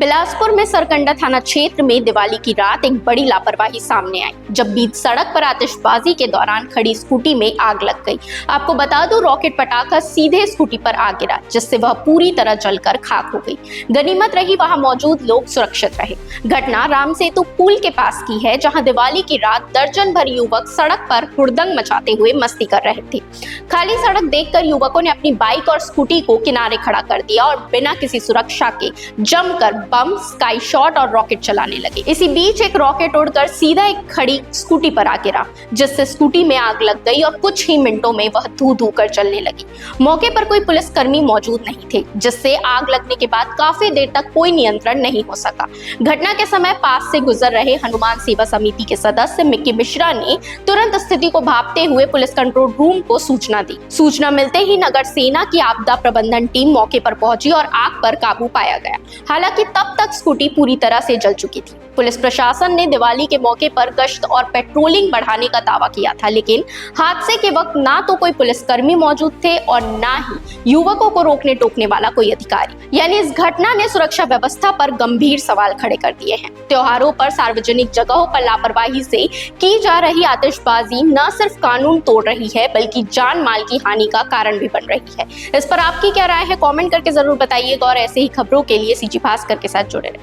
बिलासपुर में सरकंडा थाना क्षेत्र में दिवाली की रात एक बड़ी लापरवाही सामने आई, जब बीच सड़क पर आतिशबाजी के दौरान खड़ी स्कूटी में आग लग गई। आपको बता दो, रॉकेट पटाखा सीधे स्कूटी पर आ गिरा, जिससे वह पूरी तरह जलकर खाक हो गई। गनीमत रही वहां मौजूद लोग सुरक्षित रहे। घटना राम सेतु पुल के पास की है, जहां दिवाली की रात दर्जन भर युवक सड़क पर हुड़दंग मचाते हुए मस्ती कर रहे थे। खाली सड़क देखकर युवकों ने अपनी बाइक और स्कूटी को किनारे खड़ा कर दिया और बिना किसी सुरक्षा के जमकर बम, स्काई शॉट और रॉकेट चलाने लगे। इसी बीच एक रॉकेट उड़कर सीधा एक खड़ी स्कूटी पर आ गिरा, जिससे स्कूटी में आग लग गई और कुछ ही मिनटों में वह धू धू कर जलने लगी। मौके पर कोई पुलिसकर्मी मौजूद नहीं थे, जिससे आग लगने के बाद काफी देर तक कोई नियंत्रण नहीं हो सका। घटना के समय पास से गुजर रहे हनुमान सेवा समिति के सदस्य मिक्की मिश्रा ने तुरंत स्थिति को भांपते हुए पुलिस कंट्रोल रूम को सूचना दी। सूचना मिलते ही नगर सेना की आपदा प्रबंधन टीम मौके पर पहुंची और आग पर काबू पाया गया। हालांकि तब तक स्कूटी पूरी तरह से जल चुकी थी। पुलिस प्रशासन ने दिवाली के मौके पर गश्त और पेट्रोलिंग बढ़ाने का दावा किया था, लेकिन हादसे के वक्त ना तो कोई पुलिसकर्मी मौजूद थे और ना ही युवकों को रोकने टोकने वाला कोई अधिकारी। यानी इस घटना ने सुरक्षा व्यवस्था पर गंभीर सवाल खड़े कर दिए हैं। त्योहारों पर सार्वजनिक जगहों पर लापरवाही से की जा रही आतिशबाजी न सिर्फ कानून तोड़ रही है, बल्कि जान माल की हानि का कारण भी बन रही है। इस पर आपकी क्या राय है, कमेंट करके जरूर बताइएगा और ऐसे ही खबरों के लिए सीजी भास्कर के साथ जुड़े रहें।